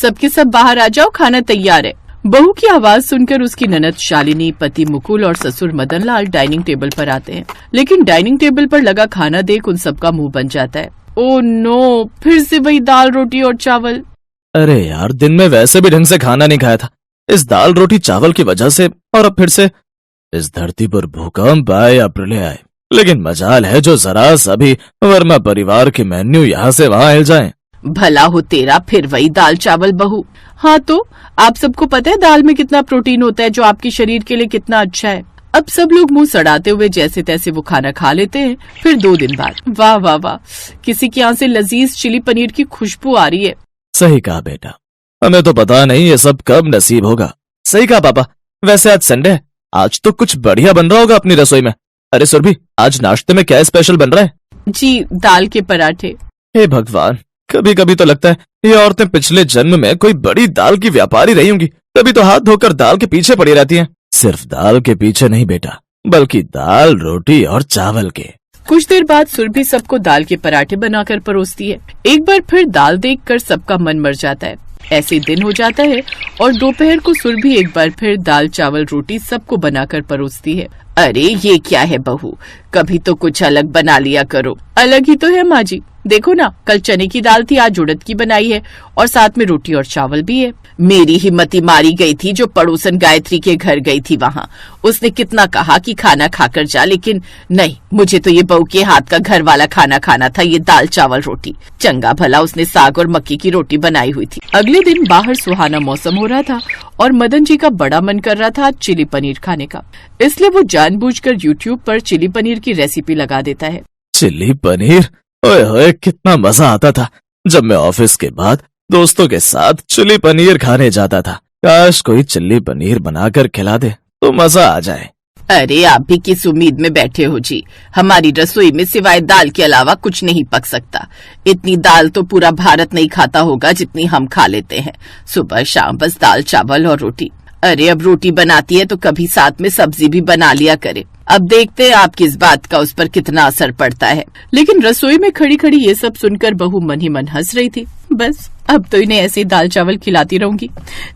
सबके सब बाहर आ जाओ, खाना तैयार है। बहू की आवाज सुनकर उसकी ननद शालिनी, पति मुकुल और ससुर मदनलाल डाइनिंग टेबल पर आते हैं, लेकिन डाइनिंग टेबल पर लगा खाना देख उन सबका मुंह बन जाता है। ओह नो, फिर से वही दाल रोटी और चावल। अरे यार, दिन में वैसे भी ढंग से खाना नहीं खाया था, इस दाल रोटी चावल की वजह से, और अब फिर से इस धरती पर भूकंप आए या प्रलय आए, लेकिन मजाल है जो जरा सा भी वर्मा परिवार के मेन्यू यहाँ से वहाँ हिल जाएं। भला हो तेरा, फिर वही दाल चावल बहू। हाँ तो आप सबको पता है दाल में कितना प्रोटीन होता है, जो आपके शरीर के लिए कितना अच्छा है। अब सब लोग मुंह सड़ाते हुए जैसे तैसे वो खाना खा लेते हैं। फिर 2 दिन बाद, वाह वाह वाह, किसी के यहाँ से लजीज चिली पनीर की खुशबू आ रही है। सही कहा बेटा, हमें तो पता नहीं ये सब कब नसीब होगा। सही कहा पापा, वैसे आज संडे है, आज तो कुछ बढ़िया बन रहा होगा अपनी रसोई में। अरे सुरभि, आज नाश्ते में क्या स्पेशल बन रहा है? जी, दाल के पराठे। हे भगवान, कभी कभी तो लगता है ये औरतें पिछले जन्म में कोई बड़ी दाल की व्यापारी रही होंगी, कभी तो हाथ धोकर दाल के पीछे पड़ी रहती हैं। सिर्फ दाल के पीछे नहीं बेटा, बल्कि दाल, रोटी और चावल के। कुछ देर बाद सुरभि सबको दाल के पराठे बनाकर परोसती है। एक बार फिर दाल देखकर सबका मन मर जाता है। ऐसे दिन हो जाता है और दोपहर को सुरभि एक बार फिर दाल चावल रोटी सबको बनाकर परोसती है। अरे ये क्या है बहू, कभी तो कुछ अलग बना लिया करो। अलग ही तो है माँ जी, देखो ना, कल चने की दाल थी, आज उड़द की बनाई है और साथ में रोटी और चावल भी है। मेरी हिम्मत मारी गई थी जो पड़ोसन गायत्री के घर गई थी, वहाँ उसने कितना कहा कि खाना खाकर जा, लेकिन नहीं, मुझे तो ये बहू के हाथ का घर वाला खाना खाना था, ये दाल चावल रोटी। चंगा भला उसने साग और मक्की की रोटी बनाई हुई थी। अगले दिन बाहर सुहाना मौसम हो रहा था और मदन जी का बड़ा मन कर रहा था चिली पनीर खाने का, इसलिए वो जानबूझकर यूट्यूब पर चिली पनीर की रेसिपी लगा देता है। चिली पनीर, ओए होए, कितना मजा आता था जब मैं ऑफिस के बाद दोस्तों के साथ चिली पनीर खाने जाता था। काश कोई चिली पनीर बनाकर खिला दे तो मजा आ जाए। अरे आप भी किस उम्मीद में बैठे हो जी, हमारी रसोई में सिवाय दाल के अलावा कुछ नहीं पक सकता। इतनी दाल तो पूरा भारत नहीं खाता होगा जितनी हम खा लेते हैं, सुबह शाम बस दाल चावल और रोटी। अरे अब रोटी बनाती है तो कभी साथ में सब्जी भी बना लिया करे। अब देखते हैं आपकी इस बात का उस पर कितना असर पड़ता है। लेकिन रसोई में खड़ी खड़ी ये सब सुनकर बहू मन ही मन हंस रही थी। बस अब तो इन्हें ऐसे दाल चावल खिलाती रहूंगी,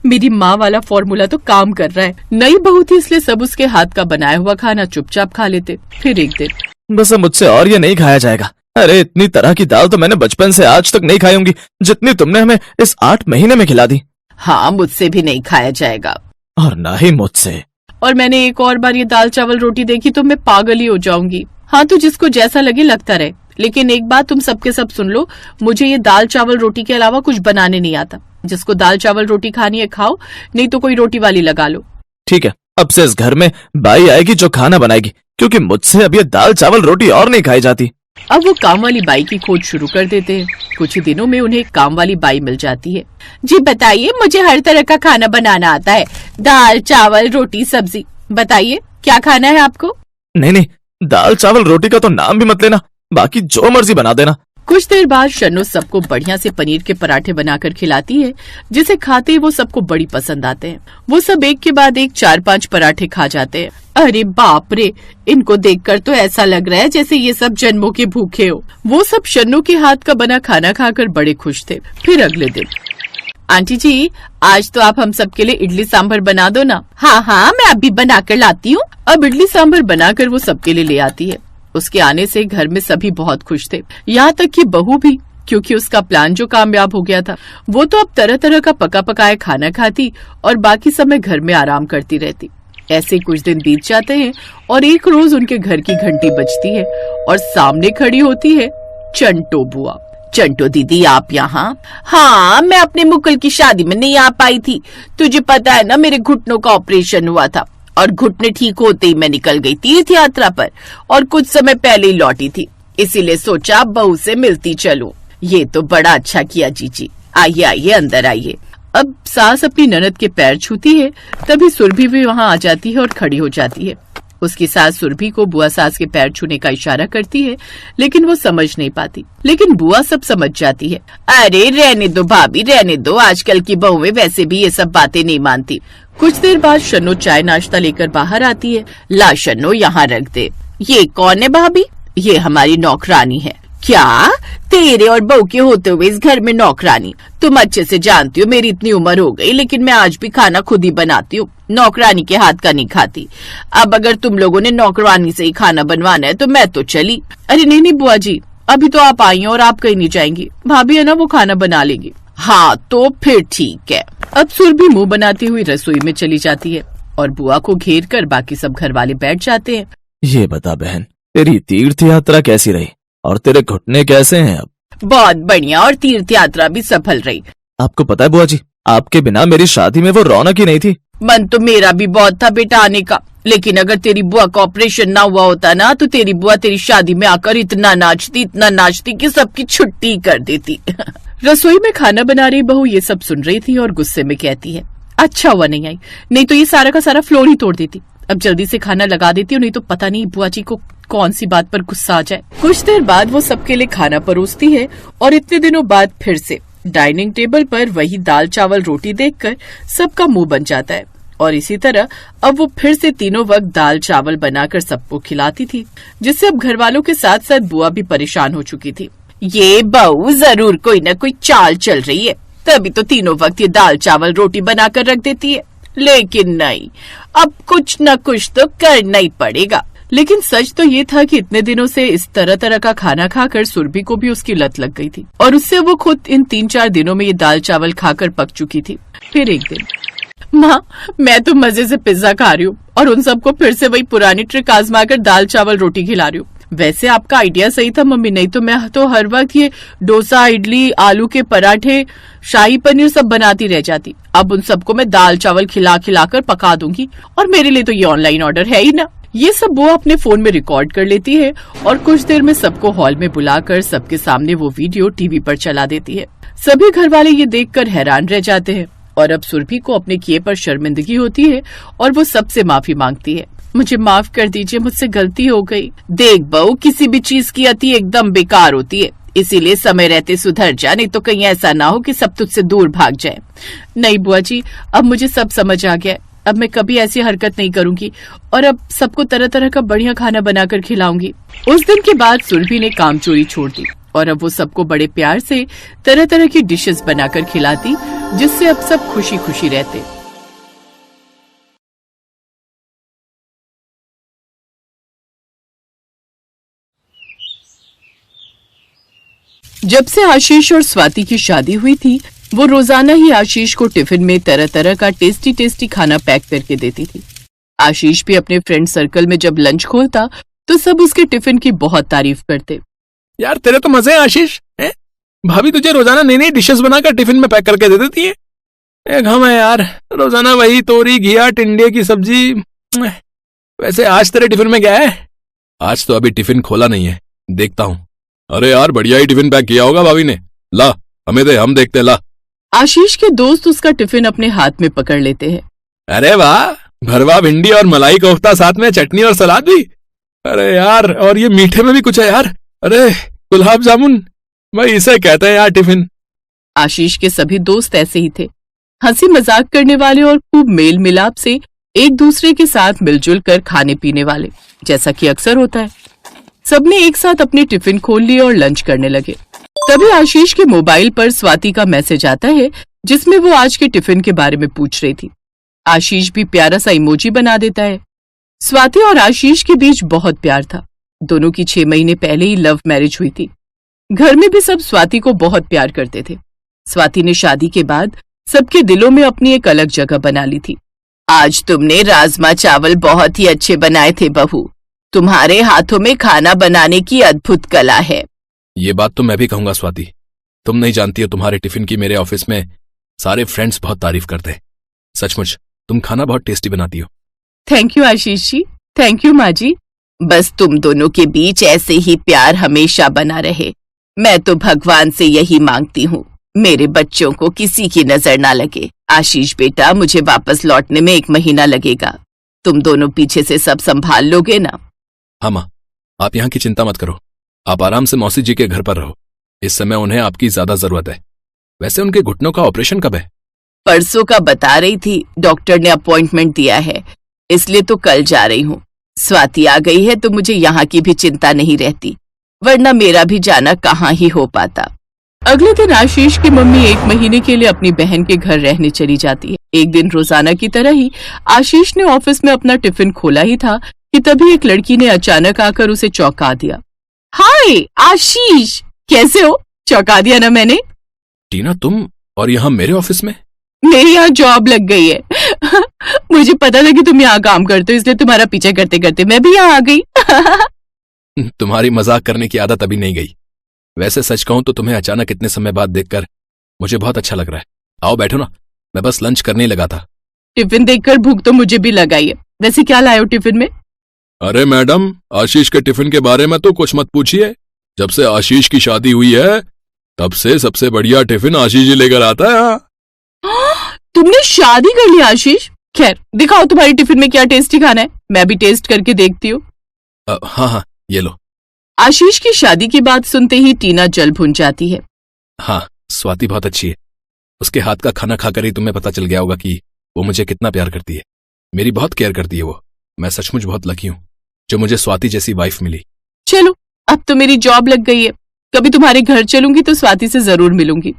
मेरी माँ वाला फॉर्मूला तो काम कर रहा है। नई बहू थी इसलिए सब उसके हाथ का बनाया हुआ खाना चुपचाप खा लेते। फिर एक दिन, बस अब मुझसे और ये नहीं खाया जाएगा। अरे इतनी तरह की दाल तो मैंने बचपन से आज तक नहीं खाई होंगी जितनी तुमने हमें इस 8 महीने में खिला दी। हाँ, मुझसे भी नहीं खाया जाएगा और ना ही मुझसे। और मैंने एक और बार ये दाल चावल रोटी देखी तो मैं पागल ही हो जाऊंगी। हाँ तो जिसको जैसा लगे लगता रहे, लेकिन एक बात तुम सबके सब सुन लो, मुझे ये दाल चावल रोटी के अलावा कुछ बनाने नहीं आता। जिसको दाल चावल रोटी खानी है खाओ, नहीं तो कोई रोटी वाली लगा लो। ठीक है, अब से इस घर में बाई आएगी जो खाना बनाएगी, क्योंकि मुझसे अब ये दाल चावल रोटी और नहीं खाई जाती। अब वो काम वाली बाई की खोज शुरू कर देते हैं। कुछ ही दिनों में उन्हें काम वाली बाई मिल जाती है। जी बताइए, मुझे हर तरह का खाना बनाना आता है, दाल चावल रोटी सब्जी। बताइए क्या खाना है आपको? नहीं नहीं, दाल चावल रोटी का तो नाम भी मत लेना, बाकी जो मर्जी बना देना। कुछ देर बाद शन्नो सबको बढ़िया से पनीर के पराठे बनाकर खिलाती है, जिसे खाते ही वो सबको बड़ी पसंद आते हैं। वो सब एक के बाद एक 4-5 पराठे खा जाते हैं। अरे बाप रे, इनको देखकर तो ऐसा लग रहा है जैसे ये सब जन्मों के भूखे हो। वो सब शन्नो के हाथ का बना खाना खाकर बड़े खुश थे। फिर अगले दिन, आंटी जी आज तो आप हम सबके लिए इडली सांभर बना दो ना। हाँ हाँ, मैं अभी बना कर लाती हूँ। अब इडली सांभर बनाकर वो सबके लिए ले आती है। उसके आने से घर में सभी बहुत खुश थे, यहाँ तक कि बहू भी, क्योंकि उसका प्लान जो कामयाब हो गया था। वो तो अब तरह तरह का पका पकाया खाना खाती और बाकी समय घर में आराम करती रहती। ऐसे कुछ दिन बीत जाते हैं और एक रोज उनके घर की घंटी बजती है और सामने खड़ी होती है चंटो बुआ। चंटो दीदी आप यहाँ? हाँ, मैं अपने मुकुल की शादी में नहीं आ पाई थी। तुझे पता है ना, मेरे घुटनों का ऑपरेशन हुआ था और घुटने ठीक होते ही मैं निकल गई तीर्थ यात्रा पर और कुछ समय पहले ही लौटी थी, इसीलिए सोचा बहू से मिलती चलूं। ये तो बड़ा अच्छा किया जीजी, आइए आइए अंदर आइए। अब सास अपनी ननद के पैर छूती है, तभी सुरभि भी वहाँ आ जाती है और खड़ी हो जाती है। उसकी सास सुरभि को बुआ सास के पैर छूने का इशारा करती है, लेकिन वो समझ नहीं पाती। लेकिन बुआ सब समझ जाती है। अरे रहने दो भाभी, रहने दो, आजकल की बहुएं वैसे भी ये सब बातें नहीं मानती। कुछ देर बाद शन्नो चाय नाश्ता लेकर बाहर आती है। ला शन्नो, यहाँ रख दे। ये कौन है भाभी? ये हमारी नौकरानी है। क्या? तेरे और बहू के होते हुए इस घर में नौकरानी? तुम अच्छे से जानती हो मेरी इतनी उम्र हो गई, लेकिन मैं आज भी खाना खुद ही बनाती हूँ, नौकरानी के हाथ का नहीं खाती। अब अगर तुम लोगों ने नौकरानी से ही खाना बनवाना है तो मैं तो चली। अरे नहीं नहीं बुआ जी, अभी तो आप आई हैं और आप कहीं नहीं जाएंगी, भाभी है ना वो खाना बना लेगी। हाँ तो फिर ठीक है। अब सुरभि मुंह बनाती हुई रसोई में चली जाती है और बुआ को घेर कर बाकी सब घर वाले बैठ जाते हैं। ये बता बहन, तेरी तीर्थ यात्रा कैसी रही और तेरे घुटने कैसे हैं अब? बहुत बढ़िया, और तीर्थ यात्रा भी सफल रही। आपको पता है बुआ जी, आपके बिना मेरी शादी में वो रौनक ही नहीं थी। मन तो मेरा भी बहुत था बेटा आने का, लेकिन अगर तेरी बुआ का ऑपरेशन ना हुआ होता ना तो तेरी बुआ तेरी शादी में आकर इतना नाचती कि सबकी छुट्टी कर देती। रसोई में खाना बना रही बहू ये सब सुन रही थी और गुस्से में कहती है, अच्छा हुआ नहीं आई, नहीं तो ये सारा का सारा फ्लोर ही तोड़ देती। अब जल्दी से खाना लगा देती हूँ, नहीं तो पता नहीं बुआ जी को कौन सी बात पर गुस्सा आ जाए। कुछ देर बाद वो सबके लिए खाना परोसती है और इतने दिनों बाद फिर से डाइनिंग टेबल पर वही दाल चावल रोटी देखकर सबका मुंह बन जाता है। और इसी तरह अब वो फिर से तीनों वक्त दाल चावल बनाकर सबको खिलाती थी, जिससे अब घर वालों के साथ साथ बुआ भी परेशान हो चुकी थी। ये बहू जरूर कोई न कोई चाल चल रही है, तभी तो तीनों वक्त ये दाल चावल रोटी बनाकर रख देती है। लेकिन नहीं, अब कुछ न कुछ तो करना ही पड़ेगा। लेकिन सच तो ये था कि इतने दिनों से इस तरह तरह का खाना खाकर सुरभि को भी उसकी लत लग गई थी और उससे वो खुद इन 3-4 दिनों में ये दाल चावल खाकर पक चुकी थी। फिर एक दिन, माँ मैं तो मजे से पिज्जा खा रही हूँ और उन सबको फिर से वही पुरानी ट्रिक आजमा कर दाल चावल रोटी खिला रही हूँ। वैसे आपका आइडिया सही था मम्मी, नहीं तो मैं तो हर वक्त ये डोसा, इडली, आलू के पराठे, शाही पनीर सब बनाती रह जाती। अब उन सबको मैं दाल चावल खिला कर पका दूंगी, और मेरे लिए तो ये ऑनलाइन ऑर्डर है ही ना। ये सब वो अपने फोन में रिकॉर्ड कर लेती है और कुछ देर में सबको हॉल में बुलाकर सबके सामने वो वीडियो टीवी पर चला देती है। सभी घर वाले ये देखकर हैरान रह जाते हैं और अब सुरभि को अपने किए पर शर्मिंदगी होती है और वो सबसे माफी मांगती है। मुझे माफ कर दीजिए, मुझसे गलती हो गई। देख बहू, किसी भी चीज की अति एकदम बेकार होती है, इसीलिए समय रहते सुधर जा, नहीं तो कहीं ऐसा ना हो कि सब तुझसे दूर भाग जाए। नहीं बुआ जी, अब मुझे सब समझ आ गया, अब मैं कभी ऐसी हरकत नहीं करूंगी और अब सबको तरह तरह का बढ़िया खाना बनाकर खिलाऊंगी। उस दिन के बाद सुरभि ने काम चोरी छोड़ दी और अब वो सबको बड़े प्यार से तरह तरह की डिशेस बनाकर खिलाती, जिससे अब सब खुशी खुशी रहते। जब से आशीष और स्वाति की शादी हुई थी, वो रोजाना ही आशीष को टिफिन में तरह तरह का टेस्टी टेस्टी खाना पैक करके देती थी। आशीष भी अपने फ्रेंड सर्कल में जब लंच खोलता तो सब उसके टिफिन की बहुत तारीफ करते। यार तेरे तो मजे हैं आशीष, भाभी तुझे रोजाना नई नई डिशेस बनाकर टिफिन में पैक करके दे देती है। एक हम है यार, रोजाना वही तोरी घिया टिंडे की सब्जी। वैसे आज तेरे टिफिन में क्या है? आज तो अभी टिफिन खोला नहीं है, देखता हूँ। अरे यार बढ़िया ही टिफिन पैक किया होगा भाभी ने, ला हमें दे, हम देखते, ला। आशीष के दोस्त उसका टिफिन अपने हाथ में पकड़ लेते हैं। अरे वाह, भरवा भिंडी और मलाई कोफ्ता, साथ में चटनी और सलाद भी। अरे यार, और ये मीठे में भी कुछ है यार। अरे गुलाब जामुन, भाई इसे कहते हैं यार टिफिन। आशीष के सभी दोस्त ऐसे ही थे, हंसी मजाक करने वाले और खूब मेल मिलाप से एक दूसरे के साथ मिलजुल कर खाने पीने वाले, जैसा कि अक्सर होता है। सबने एक साथ अपने टिफिन खोल लिए और लंच करने लगे। तभी आशीष के मोबाइल पर स्वाति का मैसेज आता है, जिसमें वो आज के टिफिन के बारे में पूछ रही थी। आशीष भी प्यारा सा इमोजी बना देता है। स्वाति और आशीष के बीच बहुत प्यार था। दोनों की 6 महीने पहले ही लव मैरिज हुई थी। घर में भी सब स्वाति को बहुत प्यार करते थे। स्वाति ने शादी के बाद सबके दिलों में अपनी एक अलग जगह बना ली थी। आज तुमने राजमा चावल बहुत ही अच्छे बनाए थे बहू, तुम्हारे हाथों में खाना बनाने की अद्भुत कला है। ये बात तो मैं भी कहूंगा स्वाति, तुम नहीं जानती हो तुम्हारे टिफिन की मेरे ऑफिस में सारे फ्रेंड्स बहुत तारीफ करते हैं। सचमुच तुम खाना बहुत टेस्टी बनाती हो। Thank you Ashish ji, thank you माँ जी। बस तुम दोनों के बीच ऐसे ही प्यार हमेशा बना रहे। मैं तो भगवान से यही मांगती हूँ, मेरे बच्चों को किसी की नजर ना लगे। आशीष बेटा, मुझे वापस लौटने में 1 महीना लगेगा, तुम दोनों पीछे से सब संभाल लोगे ना? हाँ माँ, आप यहाँ की चिंता मत करो, आप आराम से मौसी जी के घर पर रहो। इस समय उन्हें आपकी ज्यादा जरूरत है। वैसे उनके घुटनों का ऑपरेशन कब है? परसों का बता रही थी, डॉक्टर ने अपॉइंटमेंट दिया है, इसलिए तो कल जा रही हूँ। स्वाति आ गई है तो मुझे यहाँ की भी चिंता नहीं रहती। वरना मेरा भी जाना कहाँ ही हो पाता। अगले दिन आशीष की मम्मी 1 महीने के लिए अपनी बहन के घर रहने चली जाती है। एक दिन रोजाना की तरह ही आशीष ने ऑफिस में अपना टिफिन खोला ही था कि तभी एक लड़की ने अचानक आकर उसे चौंका दिया। हाय आशीष, कैसे हो? चौंका दिया ना मैंने? टीना, तुम और यहाँ मेरे ऑफिस में? मेरी यहाँ जॉब लग गई है। मुझे पता था कि तुम यहाँ काम करते हो, इसलिए तुम्हारा पीछा करते करते मैं भी यहाँ आ गई। तुम्हारी मजाक करने की आदत अभी नहीं गई। वैसे सच कहूं तो तुम्हें अचानक इतने समय बाद देखकर मुझे बहुत अच्छा लग रहा है। आओ बैठो ना, मैं बस लंच करने ही लगा था। टिफिन देखकर भूख तो मुझे भी लगाई है। वैसे क्या लाए हो टिफिन में? अरे मैडम, आशीष के टिफिन के बारे में तो कुछ मत पूछिए। जब से आशीष की शादी हुई है तब से सबसे बढ़िया टिफिन आशीष ही लेकर आता है। तुमने शादी कर ली आशीष? खैर दिखाओ तुम्हारी टिफिन में क्या टेस्टी खाना है, मैं भी टेस्ट करके देखती हूँ। हाँ, ये लो। आशीष की शादी की बात सुनते ही टीना जल भुन जाती है। हाँ, स्वाति बहुत अच्छी है। उसके हाथ का खाना खाकर ही तुम्हें पता चल गया होगा कि वो मुझे कितना प्यार करती है। मेरी बहुत केयर करती है वो। मैं सचमुच बहुत लकी हूँ जो मुझे स्वाति जैसी वाइफ मिली। चलो, अब तो मेरी जॉब लग गई है। कभी तुम्हारे घर चलूंगी तो स्वाति से जरूर मिलूंगी।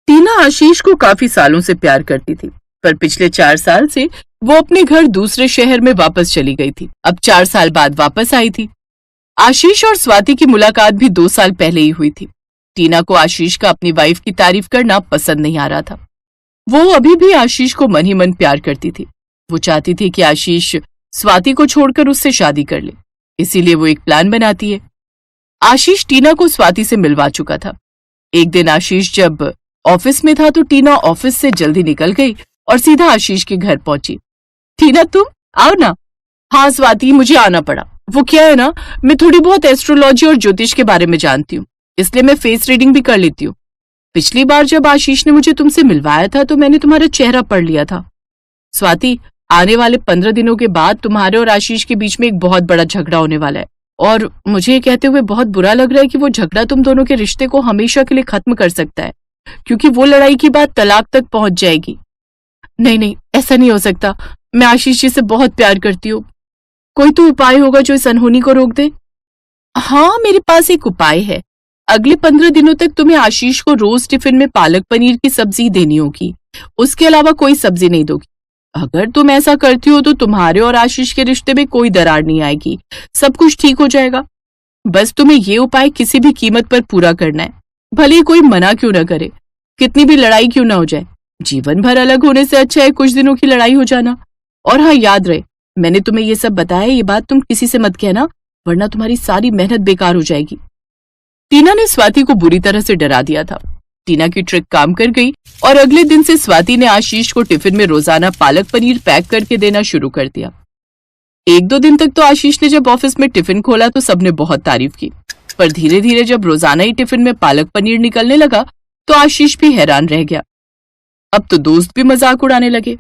टीना आशीष को काफी सालों से प्यार करती थी, पर पिछले 4 साल से वो अपने घर दूसरे शहर में वापस चली गई थी। अब 4 साल बाद वापस आई थी। आशीष और स्वाति की मुलाकात भी 2 साल पहले ही हुई थी। टीना को आशीष का अपनी वाइफ की तारीफ करना पसंद नहीं आ रहा था। वो अभी भी आशीष को मन ही मन प्यार करती थी। वो चाहती थी कि आशीष स्वाति को छोड़कर उससे शादी कर ले, इसीलिए वो एक प्लान बनाती है। आशीष टीना को स्वाति से मिलवा चुका था। एक दिन आशीष जब ऑफिस में था तो टीना ऑफिस से जल्दी निकल गई और सीधा आशीष के घर पहुंची। टीना, तुम आओ ना। हाँ स्वाति, मुझे आना पड़ा। वो क्या है ना, मैं थोड़ी बहुत एस्ट्रोलॉजी और ज्योतिष के बारे में जानती हूँ, इसलिए मैं फेस रीडिंग भी कर लेती हूँ। पिछली बार जब आशीष ने मुझे तुमसे मिलवाया था तो मैंने तुम्हारा चेहरा पढ़ लिया था। स्वाति, आने वाले 15 दिनों के बाद तुम्हारे और आशीष के बीच में एक बहुत बड़ा झगड़ा होने वाला है, और मुझे ये कहते हुए बहुत बुरा लग रहा है कि वो झगड़ा तुम दोनों के रिश्ते को हमेशा के लिए खत्म कर सकता है, क्योंकि वो लड़ाई की बात तलाक तक पहुंच जाएगी। नहीं, ऐसा नहीं हो सकता। मैं आशीष जी से बहुत प्यार करती हूँ। कोई तो उपाय होगा जो इस अनहोनी को रोक दे। हाँ, मेरे पास एक उपाय है। अगले 15 दिनों तक तुम्हें आशीष को रोज टिफिन में पालक पनीर की सब्जी देनी होगी। उसके अलावा कोई सब्जी नहीं दोगी। अगर तुम ऐसा करती हो तो तुम्हारे और आशीष के रिश्ते में कोई दरार नहीं आएगी, सब कुछ ठीक हो जाएगा। बस तुम्हें ये उपाय किसी भी कीमत पर पूरा करना है, भले ही कोई मना क्यों न करे, कितनी भी लड़ाई क्यों न हो जाए। जीवन भर अलग होने से अच्छा है कुछ दिनों की लड़ाई हो जाना। और हाँ, याद रहे, मैंने तुम्हें ये सब बताया, ये बात तुम किसी से मत कहना, वरना तुम्हारी सारी मेहनत बेकार हो जाएगी। टीना ने स्वाति को बुरी तरह से डरा दिया था। टीना की ट्रिक काम कर गई और अगले दिन से स्वाति ने आशीष को टिफिन में रोजाना पालक पनीर पैक करके देना शुरू कर दिया। 1-2 दिन तक तो आशीष ने जब ऑफिस में टिफिन खोला तो सबने बहुत तारीफ की, पर धीरे धीरे जब रोजाना ही टिफिन में पालक पनीर निकलने लगा तो आशीष भी हैरान रह गया। अब तो दोस्त भी मजाक उड़ाने लगे।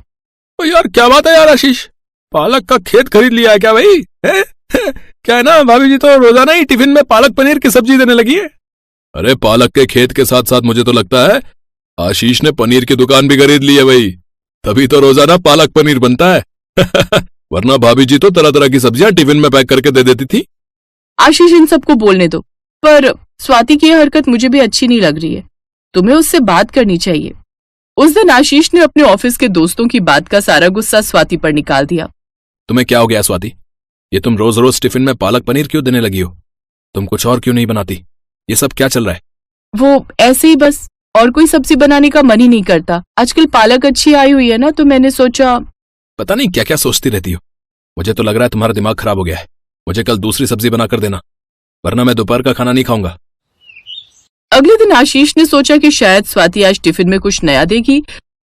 ओ यार, क्या बात है यार आशीष, पालक का खेत खरीद लिया है क्या भाई? क्या है ना, भाभी जी तो रोजाना ही टिफिन में पालक पनीर की सब्जी देने लगी है। अरे पालक के खेत के साथ साथ मुझे तो लगता है आशीष ने पनीर की दुकान भी खरीद ली है भाई, तभी तो रोजाना पालक पनीर बनता है। वरना भाभी जी तो तरह तरह की सब्जियां टिफिन में पैक करके दे देती थी। आशीष, इन सबको बोलने दो, पर स्वाति की यह हरकत मुझे भी अच्छी नहीं लग रही है। तुम्हें उससे बात करनी चाहिए। उस दिन आशीष ने अपने ऑफिस के दोस्तों की बात का सारा गुस्सा स्वाति पर निकाल दिया। तुम्हें क्या हो गया स्वाति? ये तुम रोज रोज टिफिन में पालक पनीर क्यों देने लगी हो? तुम कुछ और क्यों नहीं बनाती? ये सब क्या चल रहा है? वो ऐसे ही, बस और कोई सब्जी बनाने का मन ही नहीं करता। आजकल पालक अच्छी आई हुई है ना, तो मैंने सोचा। पता नहीं क्या क्या सोचती रहती हो। मुझे तो लग रहा है तुम्हारा दिमाग खराब हो गया है। मुझे कल दूसरी सब्जी बनाकर देना, वरना मैं दोपहर का खाना नहीं खाऊंगा। अगले दिन आशीष ने सोचा कि शायद स्वाति आज टिफिन में कुछ नया देगी,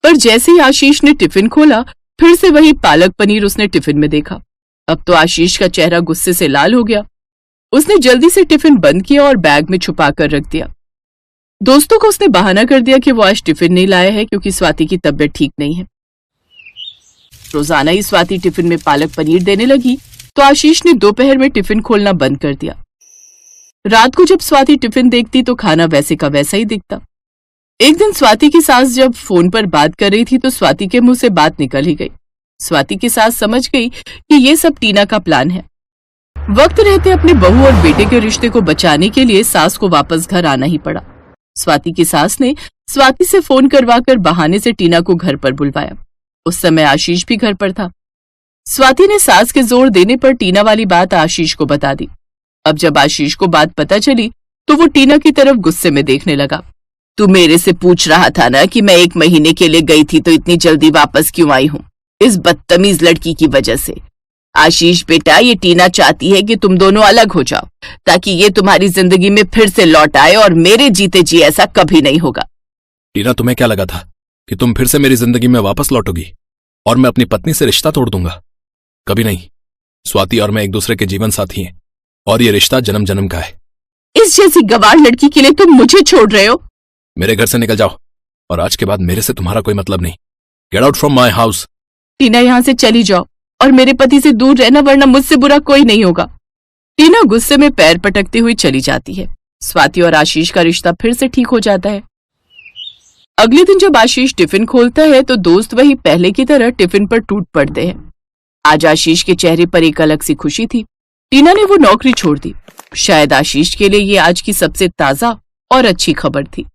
पर जैसे ही आशीष ने टिफिन खोला फिर से वही पालक पनीर उसने टिफिन में देखा। अब तो आशीष का चेहरा गुस्से से लाल हो गया। उसने जल्दी से टिफिन बंद किया और बैग में छुपा कर रख दिया। दोस्तों को उसने बहाना कर दिया कि वो आज टिफिन नहीं लाया है क्योंकि स्वाति की तबीयत ठीक नहीं है। रोजाना ही स्वाति टिफिन में पालक पनीर देने लगी तो आशीष ने दोपहर में टिफिन खोलना बंद कर दिया। रात को जब स्वाति टिफिन देखती तो खाना वैसे का वैसा ही दिखता। एक दिन स्वाति की सास जब फोन पर बात कर रही थी तो स्वाति के मुंह से बात निकल ही गई। स्वाति की सास समझ गई कि ये सब टीना का प्लान है। वक्त रहते अपने बहू और बेटे के रिश्ते को बचाने के लिए सास को वापस घर आना ही पड़ा। स्वाति की सास ने स्वाति से फोन करवाकर बहाने से टीना को घर पर बुलवाया। उस समय आशीष भी घर पर था। स्वाति ने सास के जोर देने पर टीना वाली बात आशीष को बता दी। अब जब आशीष को बात पता चली तो वो टीना की तरफ गुस्से में देखने लगा। तू मेरे से पूछ रहा था ना कि मैं 1 महीने के लिए गई थी तो इतनी जल्दी वापस क्यों आई हूँ? इस बदतमीज लड़की की वजह से। आशीष बेटा, ये टीना चाहती है कि तुम दोनों अलग हो जाओ ताकि ये तुम्हारी जिंदगी में फिर से लौट आए और मेरे जीते जी ऐसा कभी नहीं होगा। टीना, तुम्हें क्या लगा था कि तुम फिर से मेरी जिंदगी में वापस लौटोगी और मैं अपनी पत्नी से रिश्ता तोड़ दूंगा? कभी नहीं। स्वाति और मैं एक दूसरे के जीवन साथी हैं और ये रिश्ता जन्म जन्म का है। इस जैसी गवार लड़की के लिए तुम मुझे छोड़ रहे हो? मेरे घर से निकल जाओ और आज के बाद मेरे से तुम्हारा कोई मतलब नहीं। Get out from my house. Tina, यहाँ से चली जाओ और मेरे पति से दूर रहना, वरना मुझसे बुरा कोई नहीं होगा। टीना गुस्से में पैर पटकती हुई चली जाती है। स्वाति और आशीष का रिश्ता फिर से ठीक हो जाता है। अगले दिन जब आशीष टिफिन खोलता है तो दोस्त वही पहले की तरह टिफिन पर टूट पड़ते हैं। आज आशीष के चेहरे पर एक अलग सी खुशी थी। टीना ने वो नौकरी छोड़ दी। शायद आशीष के लिए ये आज की सबसे ताजा और अच्छी खबर थी।